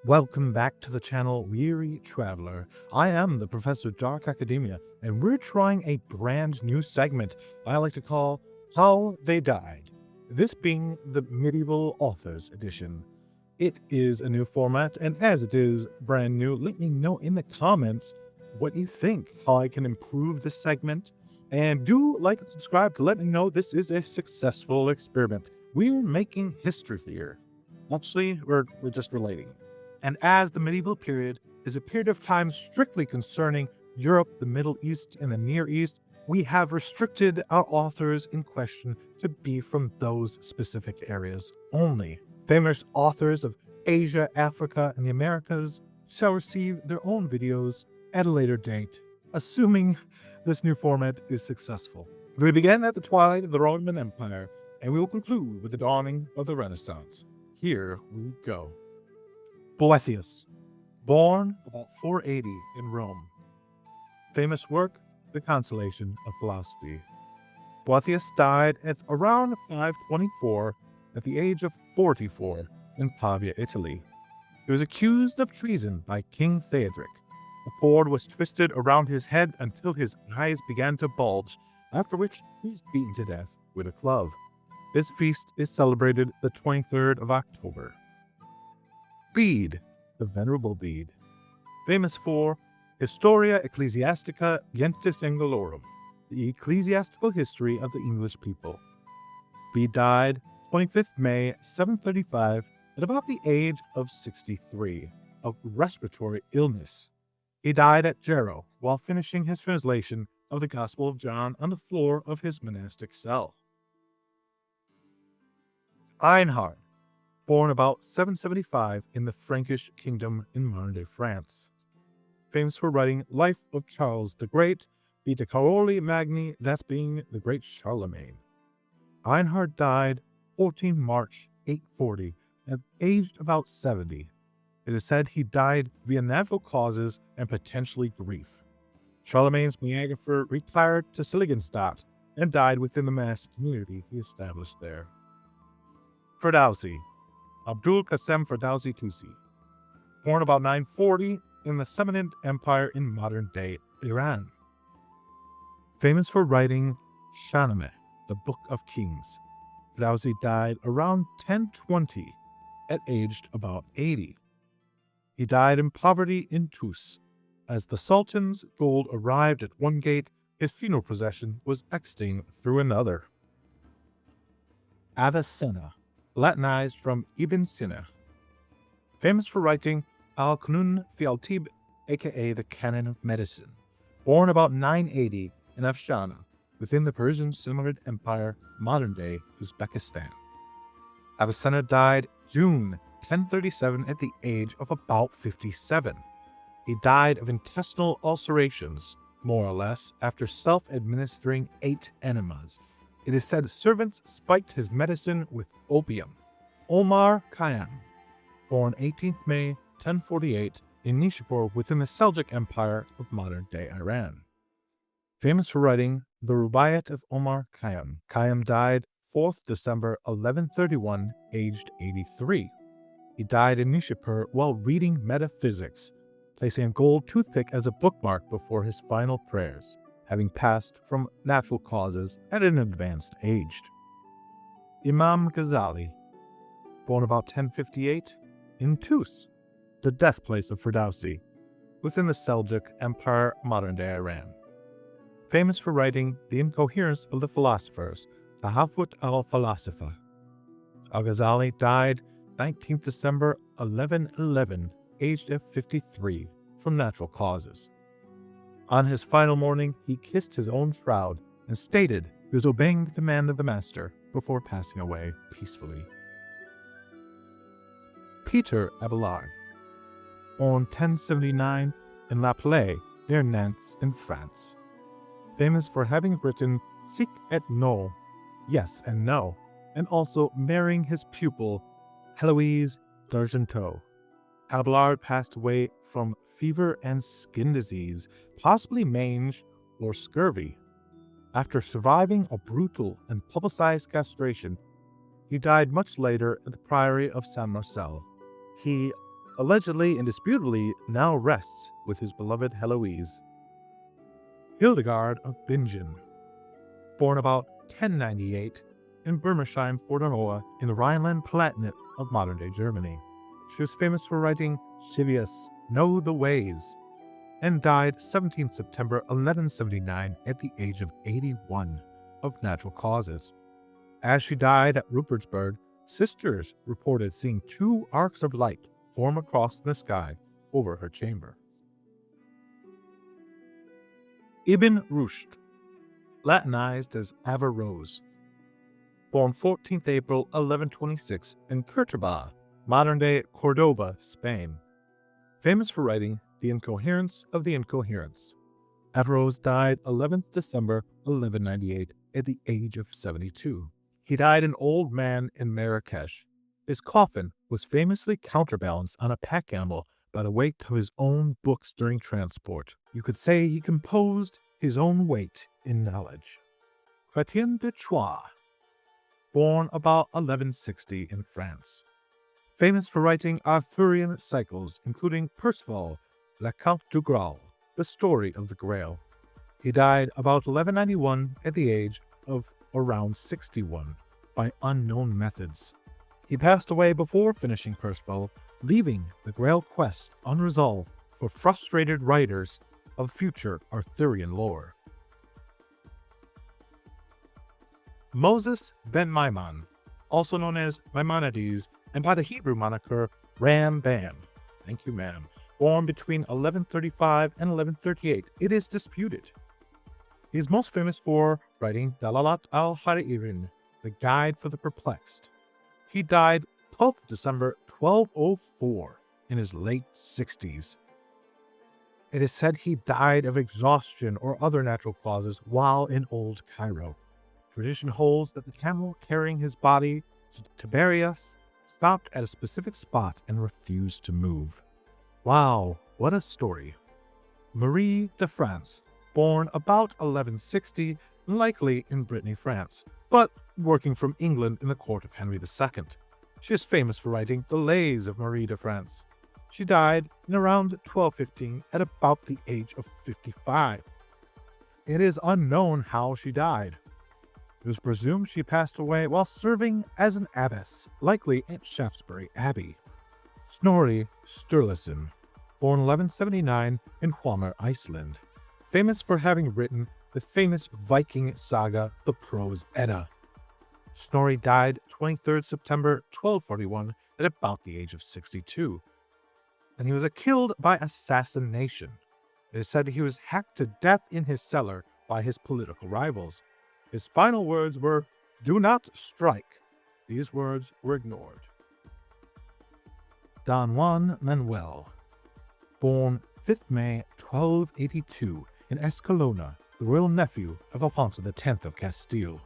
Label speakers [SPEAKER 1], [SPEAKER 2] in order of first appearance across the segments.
[SPEAKER 1] Welcome back to the channel, Weary Traveler. I am the Professor Dark Academia, and we're trying a brand new segment I like to call How They Died, this being the Medieval Authors Edition. It is a new format, and as it is brand new, let me know in the comments what you think, how I can improve this segment, and do like and subscribe to let me know this is a successful experiment. We're making history here. Actually, we're just relating. And as the medieval period is a period of time strictly concerning Europe, the Middle East, and the Near East, we have restricted our authors in question to be from those specific areas only. Famous authors of Asia, Africa, and the Americas shall receive their own videos at a later date, assuming this new format is successful. We begin at the twilight of the Roman Empire, and we will conclude with the dawning of the Renaissance. Here we go. Boethius, born about 480 in Rome. Famous work, The Consolation of Philosophy. Boethius died at around 524 at the age of 44 in Pavia, Italy. He was accused of treason by King Theodoric. A cord was twisted around his head until his eyes began to bulge, after which he was beaten to death with a club. This feast is celebrated the 23rd of October. Bede, the Venerable Bede, famous for Historia Ecclesiastica Gentis Anglorum, the ecclesiastical history of the English people. Bede died 25th May 735 at about the age of 63 of respiratory illness. He died at Jarrow while finishing his translation of the Gospel of John on the floor of his monastic cell. Einhard, born about 775 in the Frankish kingdom in modern-day France. Famous for writing Life of Charles the Great, Vita Caroli Magni, that being the great Charlemagne. Einhard died 14 March 840, aged about 70. It is said he died via natural causes and potentially grief. Charlemagne's biographer retired to Seligenstadt and died within the monastic community he established there. Ferdowsi, Abdul Qasim Ferdowsi Tusi, born about 940 in the Samanid Empire in modern-day Iran. Famous for writing Shahnameh, the Book of Kings, Ferdowsi died around 1020 at aged about 80. He died in poverty in Tus. As the Sultan's gold arrived at one gate, his funeral procession was exiting through another. Avicenna, Latinized from Ibn Sina, famous for writing Al-Qanun fi al-Tib, aka the Canon of Medicine, born about 980 in Afshana, within the Persian Samanid Empire, modern-day Uzbekistan. Avicenna died June 1037 at the age of about 57. He died of intestinal ulcerations, more or less, after self-administering 8 enemas. It is said servants spiked his medicine with opium. Omar Khayyam, born 18th May 1048 in Nishapur within the Seljuk Empire of modern-day Iran. Famous for writing the Rubaiyat of Omar Khayyam. Khayyam died 4th December 1131, aged 83. He died in Nishapur while reading metaphysics, placing a gold toothpick as a bookmark before his final prayers, having passed from natural causes at an advanced age. Imam Ghazali, born about 1058 in Tus, the death place of Ferdowsi, within the Seljuk Empire, modern-day Iran. Famous for writing The Incoherence of the Philosophers, Tahafut al-Falasifa. Al-Ghazali died 19th December 1111, aged at 53, from natural causes. On his final morning, he kissed his own shroud and stated he was obeying the command of the master before passing away peacefully. Peter Abelard, born 1079 in La Playe, near Nantes in France. Famous for having written Sic et No, Yes and No, and also marrying his pupil Heloise d'Argenteau. Abelard passed away from fever and skin disease, possibly mange or scurvy. After surviving a brutal and publicized castration, he died much later at the Priory of Saint Marcel. He allegedly, indisputably, now rests with his beloved Heloise. Hildegard of Bingen, born about 1098 in Bermersheim Fornoa in the Rhineland-Palatinate of modern-day Germany. She was famous for writing Civius, Know the Ways, and died 17 September 1179 at the age of 81 of natural causes. As she died at Rupertsberg, sisters reported seeing two arcs of light form across the sky over her chamber. Ibn Rushd, Latinized as Averroes, born 14th April 1126 in Córdoba, modern-day Cordoba, Spain. Famous for writing The Incoherence of the Incoherence. Averroes died 11th December 1198 at the age of 72. He died an old man in Marrakesh. His coffin was famously counterbalanced on a pack animal by the weight of his own books during transport. You could say he composed his own weight in knowledge. Chrétien de Troyes, born about 1160 in France. Famous for writing Arthurian cycles, including Perceval, Le Count du Graal, the story of the Grail. He died about 1191 at the age of around 61 by unknown methods. He passed away before finishing Perceval, leaving the Grail quest unresolved for frustrated writers of future Arthurian lore. Moses ben Maimon, also known as Maimonides, and by the Hebrew moniker Rambam. Thank you, ma'am. Born between 1135 and 1138, it is disputed. He is most famous for writing Dalalat al-Haririn, the Guide for the Perplexed. He died 12th December 1204 in his late 60s. It is said he died of exhaustion or other natural causes while in Old Cairo. Tradition holds that the camel carrying his body to Tiberias stopped at a specific spot and refused to move. Wow, what a story. Marie de France, born about 1160, likely in Brittany, France, but working from England in the court of Henry II. She is famous for writing the Lays of Marie de France. She died in around 1215 at about the age of 55. It is unknown how she died. It was presumed she passed away while serving as an abbess, likely at Shaftesbury Abbey. Snorri Sturluson, born 1179 in Hvammar, Iceland, famous for having written the famous Viking saga, the Prose Edda. Snorri died 23rd September 1241 at about the age of 62, and he was killed by assassination. It is said he was hacked to death in his cellar by his political rivals. His final words were, "Do not strike." These words were ignored. Don Juan Manuel, born 5th May 1282 in Escalona, the royal nephew of Alfonso X of Castile.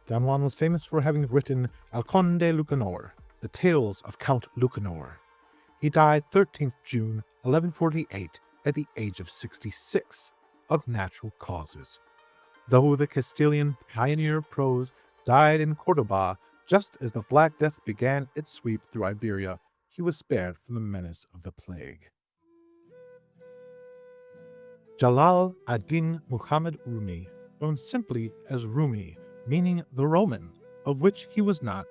[SPEAKER 1] Don Juan was famous for having written El Conde Lucanor, the Tales of Count Lucanor. He died 13th June 1148 at the age of 66 of natural causes. Though the Castilian pioneer of prose died in Cordoba just as the Black Death began its sweep through Iberia, he was spared from the menace of the plague. Jalal ad-Din Muhammad Rumi, known simply as Rumi, meaning the Roman, of which he was not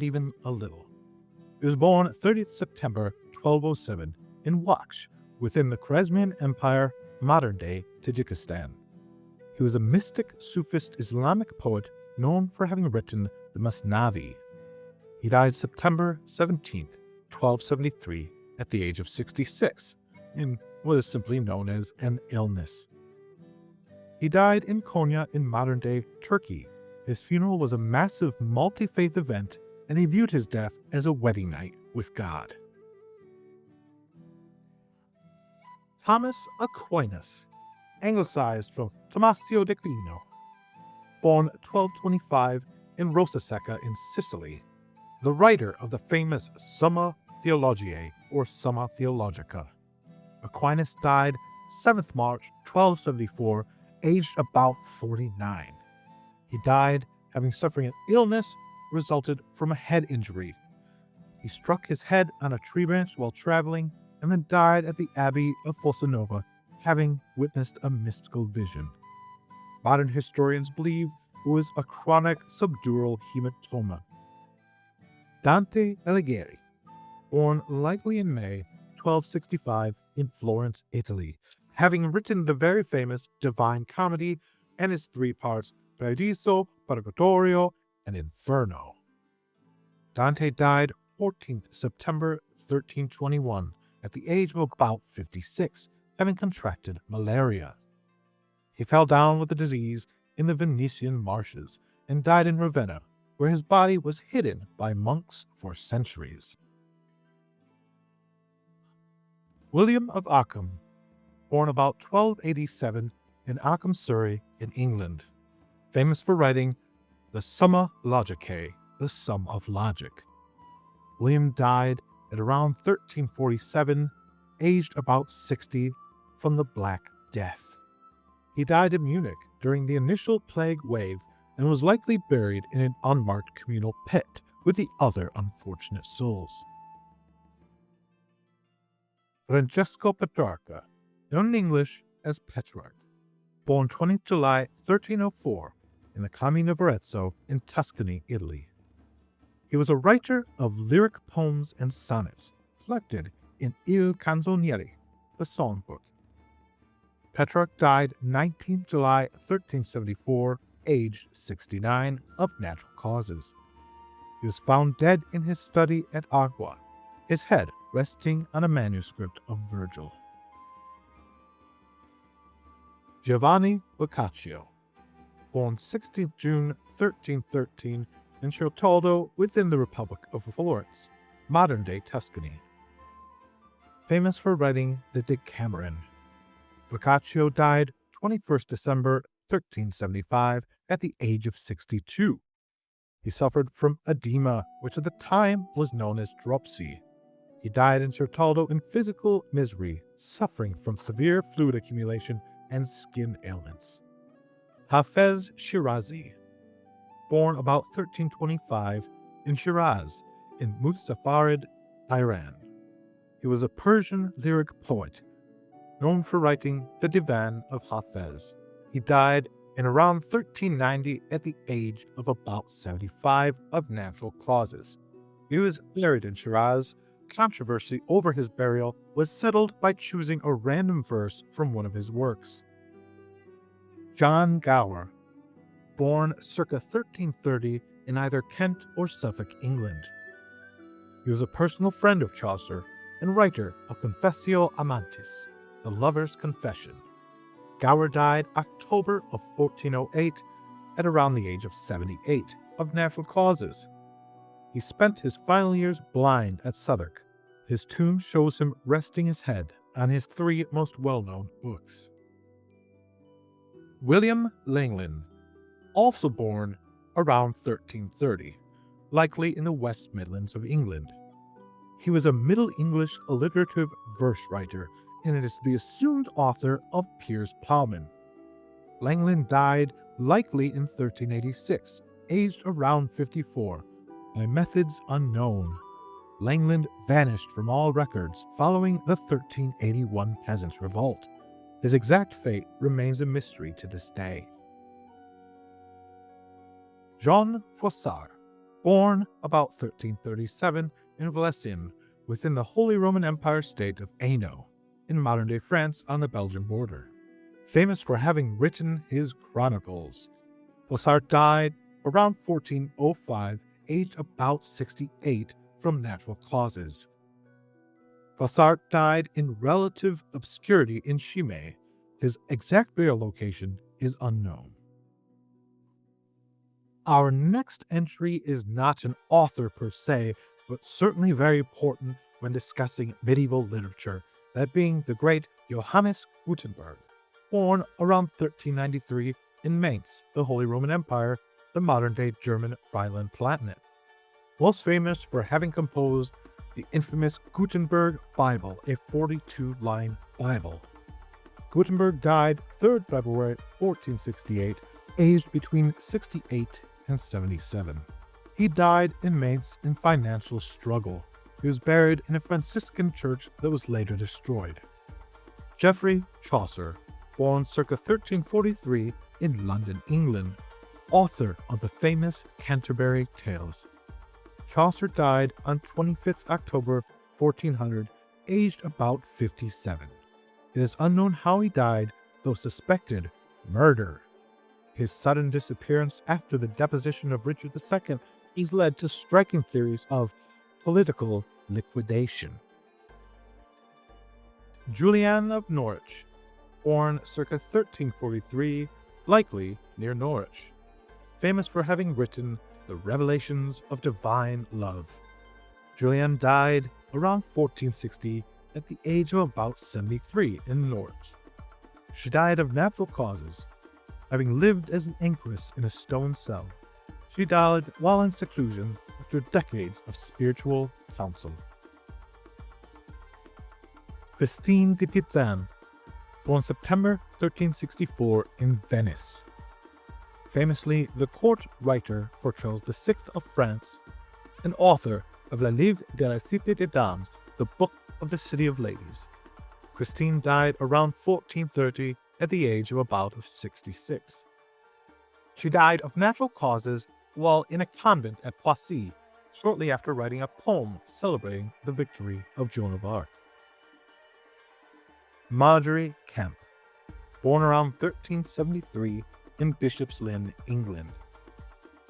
[SPEAKER 1] even a little. He was born 30th September 1207 in Waksh, within the Khwarezmian Empire, modern-day Tajikistan. He was a mystic Sufist Islamic poet known for having written the Masnavi. He died September 17th, 1273, at the age of 66, in what is simply known as an illness. He died in Konya in modern-day Turkey. His funeral was a massive multi-faith event, and he viewed his death as a wedding night with God. Thomas Aquinas, anglicized from Tommasio d'Aquino, born 1225 in Rosasecca in Sicily, the writer of the famous Summa Theologiae or Summa Theologica. Aquinas died 7th March 1274, aged about 49. He died having suffered an illness resulted from a head injury. He struck his head on a tree branch while traveling and then died at the Abbey of Fossanova, having witnessed a mystical vision. Modern historians believe it was a chronic subdural hematoma. Dante Alighieri, born likely in May 1265 in Florence, Italy, having written the very famous Divine Comedy and its three parts Paradiso, Purgatorio, and Inferno. Dante died 14th September 1321 at the age of about 56, having contracted malaria. He fell down with the disease in the Venetian marshes and died in Ravenna, where his body was hidden by monks for centuries. William of Ockham, born about 1287 in Ockham, Surrey, in England, famous for writing the Summa Logicae, the Sum of Logic. William died at around 1347, aged about 60, from the Black Death. He died in Munich during the initial plague wave and was likely buried in an unmarked communal pit with the other unfortunate souls. Francesco Petrarca, known in English as Petrarch, born 20th July 1304 in the Commune of Arezzo in Tuscany, Italy. He was a writer of lyric poems and sonnets, collected in Il Canzoniere, the songbook. Petrarch died 19th July 1374, aged 69, of natural causes. He was found dead in his study at Agua, his head resting on a manuscript of Virgil. Giovanni Boccaccio, born 16th June 1313 in Certaldo within the Republic of Florence, modern-day Tuscany. Famous for writing the Decameron, Boccaccio died 21st December 1375 at the age of 62. He suffered from edema, which at the time was known as dropsy. He died in Certaldo in physical misery, suffering from severe fluid accumulation and skin ailments. Hafez Shirazi, born about 1325 in Shiraz, in Muzaffarid, Iran. He was a Persian lyric poet, known for writing the Divan of Hafez. He died in around 1390 at the age of about 75 of natural causes. He was buried in Shiraz. Controversy over his burial was settled by choosing a random verse from one of his works. John Gower, born circa 1330 in either Kent or Suffolk, England. He was a personal friend of Chaucer and writer of Confessio Amantis, the Lover's Confession. Gower died October of 1408 at around the age of 78 of natural causes. He spent his final years blind at Southwark. His tomb shows him resting his head on his three most well-known books. William Langland, also born around 1330, likely in the West Midlands of England. He was a Middle English alliterative verse writer and is the assumed author of Piers Plowman. Langland died likely in 1386, aged around 54, by methods unknown. Langland vanished from all records following the 1381 Peasants' Revolt. His exact fate remains a mystery to this day. Jean Froissart, born about 1337 in Valenciennes, within the Holy Roman Empire state of Hainaut, in modern-day France on the Belgian border. Famous for having written his chronicles, Froissart died around 1405, aged about 68, from natural causes. Froissart died in relative obscurity in Chimay. His exact burial location is unknown. Our next entry is not an author per se, but certainly very important when discussing medieval literature, that being the great Johannes Gutenberg, born around 1393 in Mainz, the Holy Roman Empire, the modern-day German Rhineland-Palatinate. Most famous for having composed the infamous Gutenberg Bible, a 42-line Bible. Gutenberg died 3rd February 1468, aged between 68 and 77. He died in Mainz in financial struggle, He was buried in a Franciscan church that was later destroyed. Geoffrey Chaucer, born circa 1343 in London, England, author of the famous Canterbury Tales. Chaucer died on 25th October 1400, aged about 57. It is unknown how he died, though suspected murder. His sudden disappearance after the deposition of Richard II has led to striking theories of political liquidation. Julian of Norwich, born circa 1343, likely near Norwich, famous for having written the Revelations of Divine Love. Julian died around 1460 at the age of about 73 in Norwich. She died of natural causes, having lived as an anchorite in a stone cell. She died while in seclusion after decades of spiritual counsel. Christine de Pizan, born September 1364 in Venice. Famously the court writer for Charles VI of France, and author of La Livre de la Cité des Dames, the Book of the City of Ladies. Christine died around 1430 at the age of about 66. She died of natural causes while in a convent at Poissy, shortly after writing a poem celebrating the victory of Joan of Arc. Marjorie Kemp, born around 1373 in Bishop's Lynn, England.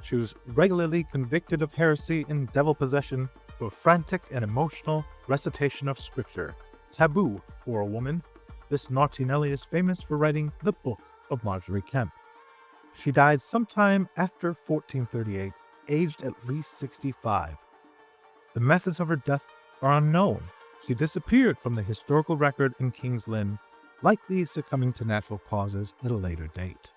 [SPEAKER 1] She was regularly convicted of heresy and devil possession for frantic and emotional recitation of scripture, taboo for a woman. This naughty Nelly is famous for writing the Book of Marjorie Kemp. She died sometime after 1438, aged at least 65. The methods of her death are unknown. She disappeared from the historical record in King's Lynn, likely succumbing to natural causes at a later date.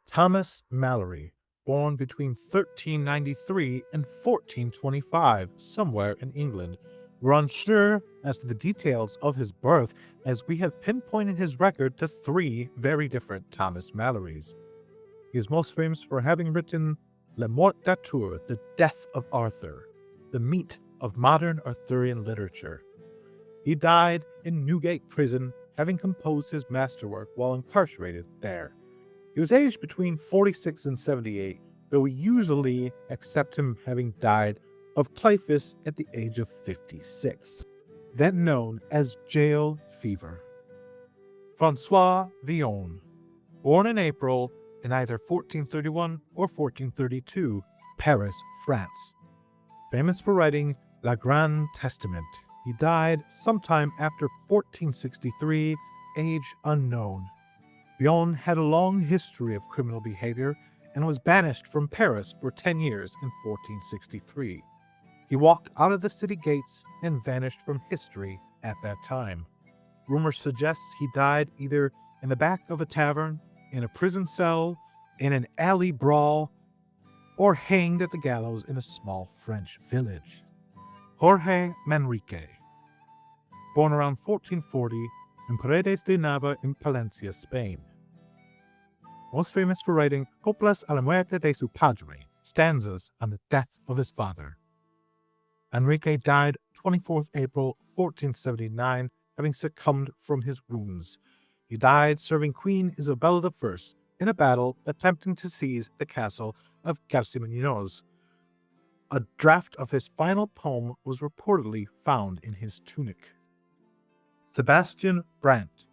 [SPEAKER 1] Thomas Malory, born between 1393 and 1425, somewhere in England. We're unsure as to the details of his birth, as we have pinpointed his record to 3 very different Thomas Malorys. He is most famous for having written Le Mort d'Arthur, The Death of Arthur, the meat of modern Arthurian literature. He died in Newgate Prison, having composed his masterwork while incarcerated there. He was aged between 46 and 78, though we usually accept him having died of typhus at the age of 56, then known as jail fever. François Villon, born in April in either 1431 or 1432, Paris, France. Famous for writing La Grande Testament, he died sometime after 1463, age unknown. Villon had a long history of criminal behavior and was banished from Paris for 10 years in 1463. He walked out of the city gates and vanished from history at that time. Rumor suggests he died either in the back of a tavern, in a prison cell, in an alley brawl, or hanged at the gallows in a small French village. Jorge Manrique, born around 1440 in Paredes de Nava in Palencia, Spain. Most famous for writing Coplas a la muerte de su padre, stanzas on the death of his father. Enrique died 24th April 1479, having succumbed from his wounds. He died serving Queen Isabella I in a battle attempting to seize the castle of Garcimuñoz. A draft of his final poem was reportedly found in his tunic. Sebastian Brandt,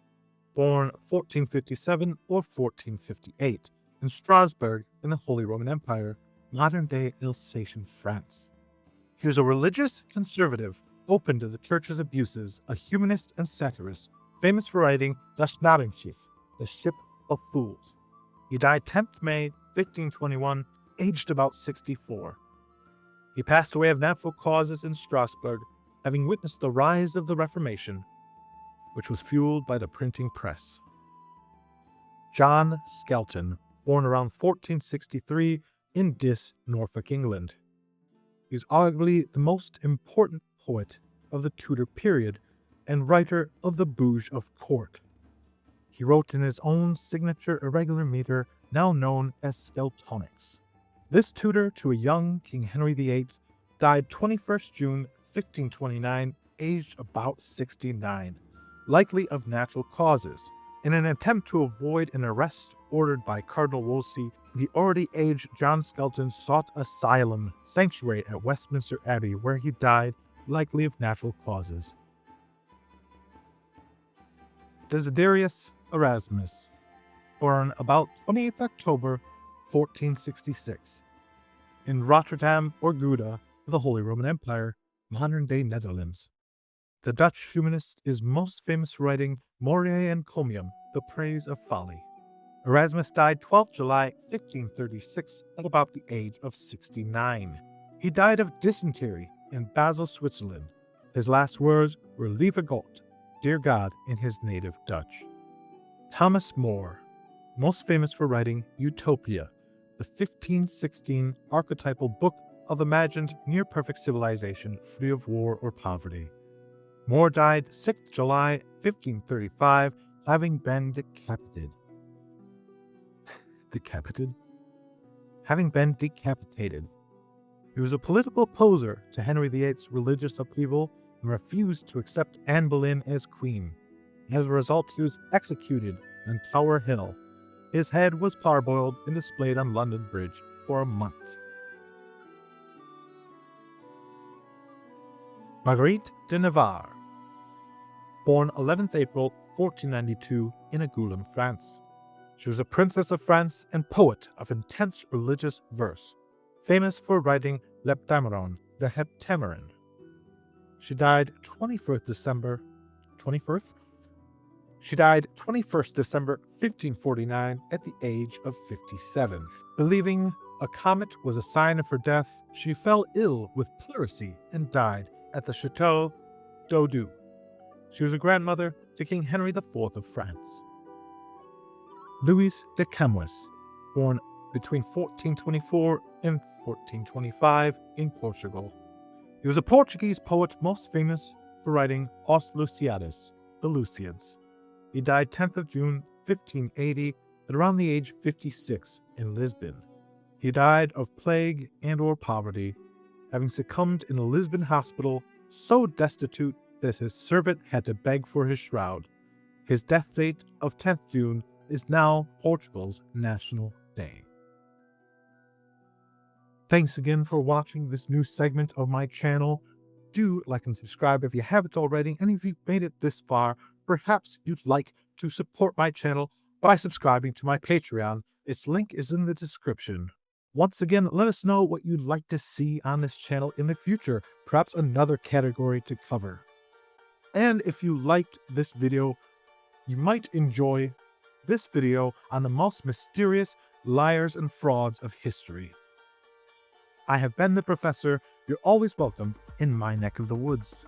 [SPEAKER 1] born 1457 or 1458, in Strasbourg in the Holy Roman Empire, modern-day Alsatian France. He was a religious conservative, open to the church's abuses, a humanist and satirist, famous for writing Das Narrenschiff, The Ship of Fools. He died 10th May 1521, aged about 64. He passed away of natural causes in Strasbourg, having witnessed the rise of the Reformation, which was fueled by the printing press. John Skelton, born around 1463 in Diss, Norfolk, England. He is arguably the most important poet of the Tudor period and writer of the Bouge of Court. He wrote in his own signature irregular meter, now known as Skeltonics. This tutor to a young King Henry VIII died 21st June 1529, aged about 69, likely of natural causes. In an attempt to avoid an arrest ordered by Cardinal Wolsey, the already aged John Skelton sought asylum sanctuary at Westminster Abbey, where he died, likely of natural causes. Desiderius Erasmus, born about 28th October 1466, in Rotterdam or Gouda, the Holy Roman Empire, modern-day Netherlands. The Dutch humanist is most famous for writing Moriae Encomium, The Praise of Folly. Erasmus died 12 July 1536 at about the age of 69. He died of dysentery in Basel, Switzerland. His last words were Lieve God, Dear God, in his native Dutch. Thomas More, most famous for writing Utopia, the 1516 archetypal book of imagined near-perfect civilization free of war or poverty. More died 6th July 1535, having been decapitated. Having been decapitated. He was a political opposer to Henry VIII's religious upheaval and refused to accept Anne Boleyn as queen. As a result, he was executed on Tower Hill. His head was parboiled and displayed on London Bridge for a month. Marguerite de Navarre, born 11th April 1492 in Angoulême, France. She was a princess of France and poet of intense religious verse, famous for writing L'Heptameron, the Heptameron. She died 21st December 1549 at the age of 57. Believing a comet was a sign of her death, she fell ill with pleurisy and died at the Chateau d'Oudou. She was a grandmother to King Henry IV of France. Louis de Camões, born between 1424 and 1425 in Portugal. He was a Portuguese poet most famous for writing Os Lusíadas, the Lusiads. He died 10th of June 1580 at around the age 56 in Lisbon. He died of plague and or poverty, having succumbed in a Lisbon hospital so destitute that his servant had to beg for his shroud. His death date of 10th June is now Portugal's national day. Thanks again for watching this new segment of my channel. Do like and subscribe if you haven't already, and if you've made it this far, perhaps you'd like to support my channel by subscribing to my Patreon. Its link is in the description. Once again, let us know what you'd like to see on this channel in the future, perhaps another category to cover. And if you liked this video, you might enjoy this video on the most mysterious liars and frauds of history. I have been the Professor. You're always welcome in my neck of the woods.